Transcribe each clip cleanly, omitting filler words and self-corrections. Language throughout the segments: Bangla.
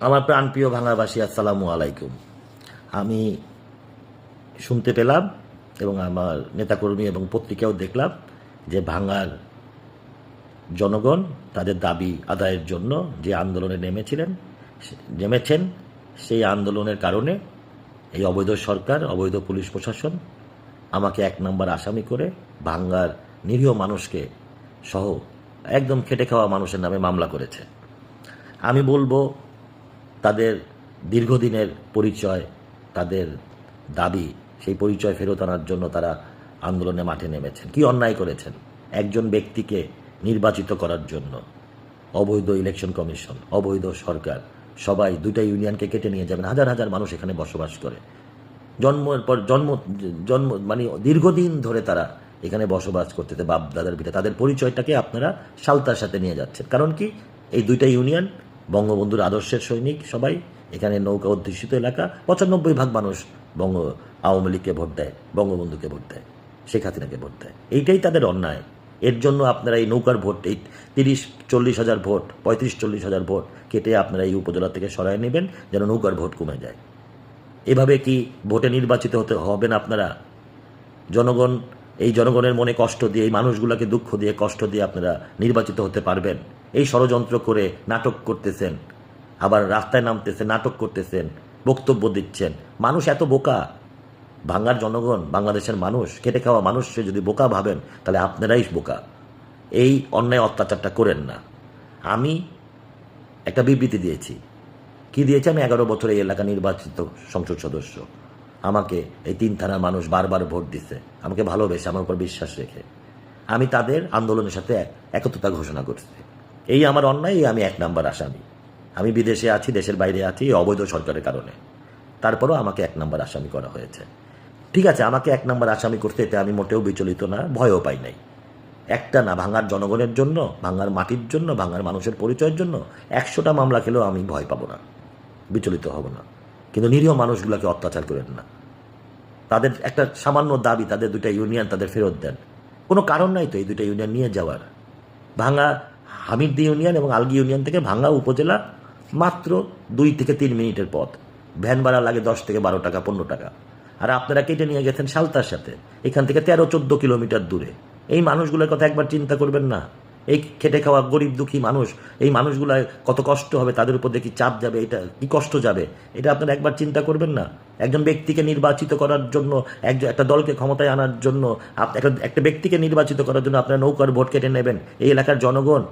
আমার প্রাণপ্রিয় ভাঙাবাসী, আসসালামু আলাইকুম। আমি শুনতে পেলাম এবং আমার নেতাকর্মী এবং পত্রিকাও দেখলাম যে ভাঙার জনগণ তাদের দাবি আদায়ের জন্য যে আন্দোলনে নেমেছেন সেই আন্দোলনের কারণে এই অবৈধ সরকার, অবৈধ পুলিশ প্রশাসন আমাকে এক নম্বর আসামি করে ভাঙ্গার নিরীহ মানুষকে সহ একদম খেটে খাওয়া মানুষের নামে মামলা করেছে। আমি বলবো তাদের দীর্ঘদিনের পরিচয়, তাদের দাবি, সেই পরিচয় ফেরত আনার জন্য তারা আন্দোলনে মাঠে নেমেছেন। কি অন্যায় করেছেন? একজন ব্যক্তিকে নির্বাচিত করার জন্য অবৈধ ইলেকশন কমিশন, অবৈধ সরকার, সবাই দুইটা ইউনিয়নকে কেটে নিয়ে যাবেন। হাজার হাজার মানুষ এখানে বসবাস করে, জন্মের পর জন্ম মানে দীর্ঘদিন ধরে তারা এখানে বসবাস করতেছে, বাপ দাদার ভিটে। তাদের পরিচয়টাকে আপনারা সালতার সাথে নিয়ে যাচ্ছেন। কারণ কি? এই দুইটা ইউনিয়ন বঙ্গবন্ধুর আদর্শের সৈনিক, সবাই এখানে নৌকা অধ্যুষিত এলাকা। 95% মানুষ আওয়ামী লীগকে ভোট দেয়, বঙ্গবন্ধুকে ভোট দেয়, শেখ হাসিনাকে ভোট দেয়। এইটাই তাদের অন্যায়। এর জন্য আপনারা এই নৌকার ভোট, এই 30-40 হাজার ভোট, 35-40 হাজার ভোট কেটে আপনারা এই উপজেলা থেকে সরায় নেবেন যেন নৌকার ভোট কমে যায়। এভাবে কি ভোটে নির্বাচিত হতে হবেন আপনারা? জনগণের মনে কষ্ট দিয়ে, এই মানুষগুলোকে দুঃখ দিয়ে, কষ্ট দিয়ে আপনারা নির্বাচিত হতে পারবেন? এই ষড়যন্ত্র করে নাটক করতেছেন, আবার রাস্তায় নামতেছেন, নাটক করতেছেন, বক্তব্য দিচ্ছেন। মানুষ এত বোকা? ভাঙ্গার জনগণ, বাংলাদেশের মানুষ, খেটে খাওয়া মানুষকে যদি বোকা ভাবেন তাহলে আপনারাই বোকা। এই অন্যায় অত্যাচারটা করেন না। আমি একটা বিবৃতি দিয়েছি। কি দিয়েছে? আমি 11 বছর এই এলাকা নির্বাচিত সংসদ সদস্য। আমাকে এই 3 থানার মানুষ বারবার ভোট দিছে, আমাকে ভালোবেসে, আমার উপর বিশ্বাস রেখে। আমি তাদের আন্দোলনের সাথে একত্রতা ঘোষণা করছি। এই আমার অন্যায়, আমি 1 নম্বর আসামি। আমি বিদেশে আছি, দেশের বাইরে আছি এই অবৈধ সরকারের কারণে। তারপরও আমাকে 1 নম্বর আসামি করা হয়েছে। ঠিক আছে, আমাকে 1 নম্বর আসামি করতে এতে আমি মোটেও বিচলিত না, ভয়ও পাই নাই। একটা না, ভাঙার জনগণের জন্য, ভাঙার মাটির জন্য, ভাঙার মানুষের পরিচয়ের জন্য 100টা মামলা খেলেও আমি ভয় পাবো না, বিচলিত হব না। কিন্তু নিরীহ মানুষগুলোকে অত্যাচার করেন না। তাদের একটা সামান্য দাবি, তাদের 2টা ইউনিয়ন তাদের ফেরত দেন। কোনো কারণ নাই তো এই 2টা ইউনিয়ন নিয়ে যাওয়ার। ভাঙা হামিদদি ইউনিয়ন এবং আলগি ইউনিয়ন থেকে ভাঙা উপজেলা মাত্র 2 থেকে 3 মিনিটের পথ। ভ্যান ভাড়া লাগে 10 থেকে 12 টাকা, 15 টাকা। আর আপনারা কেটে নিয়ে গেছেন সালতার সাথে, এখান থেকে 13-14 কিলোমিটার দূরে। এই মানুষগুলোর কথা একবার চিন্তা করবেন না? এই খেটে খাওয়া গরিব দুঃখী মানুষ, এই মানুষগুলো কত কষ্ট হবে, তাদের উপর দেখি চাপ যাবে, এটা কি কষ্ট যাবে, এটা আপনারা একবার চিন্তা করবেন না? একজন ব্যক্তিকে নির্বাচিত করার জন্য, একটা দলকে ক্ষমতায় আনার জন্য, একটা ব্যক্তিকে নির্বাচিত করার জন্য আপনারা নৌকার ভোট কেটে নেবেন, এই এলাকার জনগণ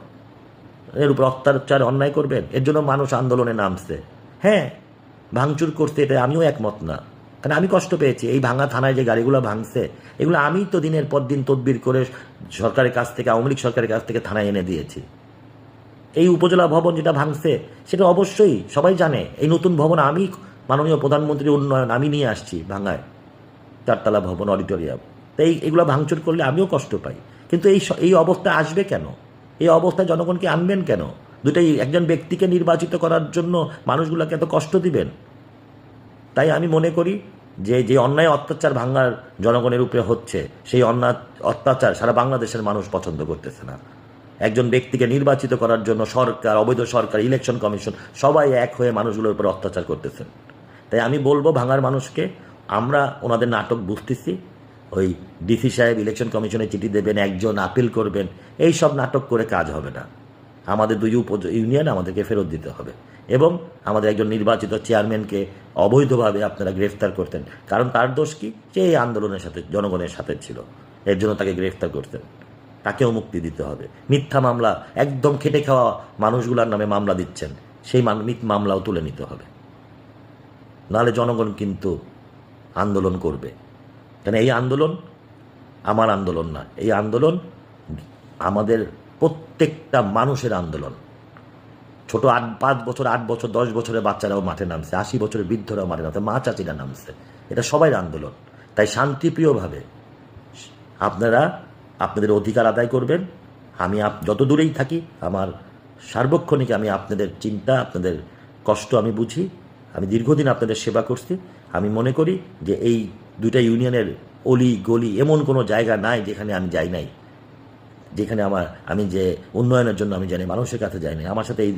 এর উপর অত্যাচার, অন্যায় করবেন। এর জন্য মানুষ আন্দোলনে নামছে। হ্যাঁ, ভাঙচুর করতে, এটা আমিও একমত না, কারণ আমি কষ্ট পেয়েছি। এই ভাঙা থানায় যে গাড়িগুলো ভাঙছে, এগুলো আমি তো দিনের পর দিন তদবির করে সরকারের কাছ থেকে, আওয়ামী লীগ সরকারের কাছ থেকে থানায় এনে দিয়েছি। এই উপজেলা ভবন যেটা ভাঙছে, সেটা অবশ্যই সবাই জানে। এই নতুন ভবন আমি, মাননীয় প্রধানমন্ত্রীর উন্নয়ন, আমি নিয়ে আসছি ভাঙায়, 4তলা ভবন, অডিটোরিয়াম। তাই এইগুলো ভাঙচুর করলে আমিও কষ্ট পাই। কিন্তু এই অবস্থা আসবে কেন? এই অবস্থায় জনগণকে আনবেন কেন? একজন ব্যক্তিকে নির্বাচিত করার জন্য মানুষগুলোকে এত কষ্ট দিবেন? তাই আমি মনে করি যে অন্যায় অত্যাচার ভাঙ্গার জনগণের উপরে হচ্ছে, সেই অন্যায় অত্যাচার সারা বাংলাদেশের মানুষ পছন্দ করতেছে না। একজন ব্যক্তিকে নির্বাচিত করার জন্য সরকার, অবৈধ সরকার, ইলেকশন কমিশন সবাই এক হয়ে মানুষগুলোর উপর অত্যাচার করতেছেন। তাই আমি বলবো ভাঙ্গার মানুষকে, আমরা ওনাদের নাটক বুঝতেছি। ওই ডিসি সাহেব ইলেকশন কমিশনে চিঠি দেবেন, একজন আপিল করবেন, এই সব নাটক করে কাজ হবে না। আমাদের 2 ইউনিয়ন আমাদেরকে ফেরত দিতে হবে এবং আমাদের একজন নির্বাচিত চেয়ারম্যানকে অবৈধভাবে আপনারা গ্রেফতার করতেন। কারণ তার দোষ কি? সে এই আন্দোলনের সাথে, জনগণের সাথে ছিল, এর জন্য তাকে গ্রেফতার করতেন। তাকেও মুক্তি দিতে হবে। মিথ্যা মামলা, একদম খেটে খাওয়া মানুষগুলোর নামে মামলা দিচ্ছেন, সেই মামলাও তুলে নিতে হবে। নাহলে জনগণ কিন্তু আন্দোলন করবে। কেন? এই আন্দোলন আমার আন্দোলন না, এই আন্দোলন আমাদের প্রত্যেকটা মানুষের আন্দোলন। ছোট 5 বছর, 8 বছর, 10 বছরের বাচ্চারাও মাঠে নামছে, 80 বছরের বৃদ্ধরাও মাঠে নামছে, মা চাচিরা নামছে। এটা সবাই আন্দোলন। তাই শান্তিপ্রিয়ভাবে আপনারা আপনাদের অধিকার আদায় করবেন। আমি যত দূরেই থাকি, আমার সার্বক্ষণিক আমি আপনাদের চিন্তা, আপনাদের কষ্ট আমি বুঝি। আমি দীর্ঘদিন আপনাদের সেবা করছি। আমি মনে করি যে এই 2টা ইউনিয়নের অলি গলি এমন কোনো জায়গা নাই যেখানে আমি যাই নাই। যেখানে আমি যে উন্নয়নের জন্য আমি জানি মানুষের কাছে যাইনি, আমার সাথে এই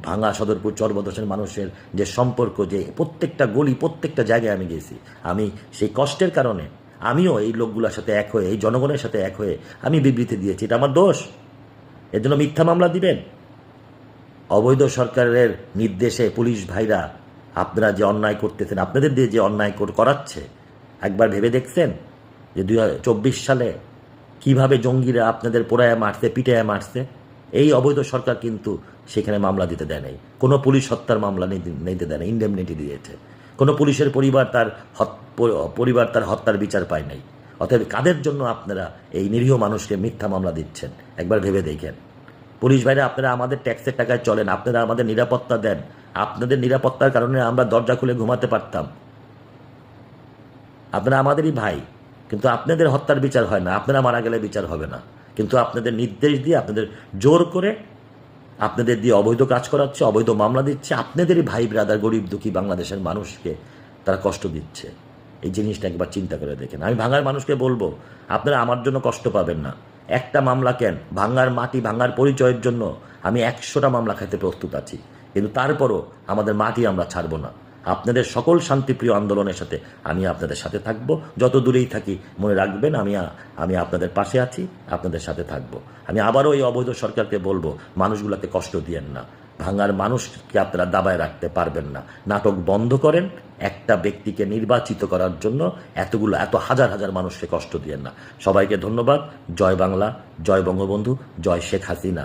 ভাঙা সদরপুর চরবদর্শনের মানুষের যে সম্পর্ক, যে প্রত্যেকটা গলি প্রত্যেকটা জায়গায় আমি গেছি, আমি সেই কষ্টের কারণে আমিও এই লোকগুলোর সাথে এক হয়ে, এই জনগণের সাথে এক হয়ে আমি বিবৃতি দিয়েছি। এটা আমার দোষ? এর জন্য মিথ্যা মামলা দিবেন? অবৈধ সরকারের নির্দেশে পুলিশ ভাইরা আপনারা যে অন্যায় করতেছেন, আপনাদের দিয়ে যে অন্যায় করাচ্ছে, একবার ভেবে দেখছেন যে 2024 সালে কিভাবে জঙ্গিরা আপনাদের পোড়ায় মারছে, পিটায় মারছে? এই অবৈধ সরকার কিন্তু সেখানে মামলা দিতে দেয় নাই, কোনো পুলিশ হত্যার মামলা নিতে দেয় না, ইন্ডেমনিটি দিয়েছে। কোনো পুলিশের পরিবার তার হত্যার বিচার পায় নাই। অতএব কাদের জন্য আপনারা এই নিরীহ মানুষকে মিথ্যা মামলা দিচ্ছেন? একবার ভেবে দেখেন। পুলিশ ভাইরা, আপনারা আমাদের ট্যাক্সের টাকায় চলেন, আপনারা আমাদের নিরাপত্তা দেন। আপনাদের নিরাপত্তার কারণে আমরা দরজা খুলে ঘুমাতে পারতাম। আপনারা আমাদেরই ভাই, কিন্তু আপনাদের হত্যার বিচার হয় না, আপনারা মারা গেলে বিচার হবে না। কিন্তু আপনাদের নির্দেশ দিয়ে, আপনাদের জোর করে আপনাদের দিয়ে অবৈধ কাজ করাচ্ছে, অবৈধ মামলা দিচ্ছে, আপনাদেরই ভাই ব্রাদার গরিব দুঃখী বাংলাদেশের মানুষকে তারা কষ্ট দিচ্ছে। এই জিনিসটা একবার চিন্তা করে দেখেন। আমি ভাঙার মানুষকে বলবো, আপনারা আমার জন্য কষ্ট পাবেন না। একটা মামলা কেন, ভাঙার মাটি, ভাঙার পরিচয়ের জন্য আমি 100টা মামলা খাইতে প্রস্তুত আছি, কিন্তু তারপরও আমাদের মাটি আমরা ছাড়বো না। আপনাদের সকল শান্তিপ্রিয় আন্দোলনের সাথে আমি আপনাদের সাথে থাকব। যত দূরেই থাকি মনে রাখবেন, আমি আপনাদের পাশে আছি, আপনাদের সাথে থাকব। আমি আবারও এই অবৈধ সরকারকে বলবো, মানুষগুলোকে কষ্ট দিয়েন না। ভাঙার মানুষকে আপনারা দাবায় রাখতে পারবেন না। নাটক বন্ধ করেন। একটা ব্যক্তিকে নির্বাচিত করার জন্য এত হাজার হাজার মানুষকে কষ্ট দিয়েন না। সবাইকে ধন্যবাদ। জয় বাংলা, জয় বঙ্গবন্ধু, জয় শেখ হাসিনা।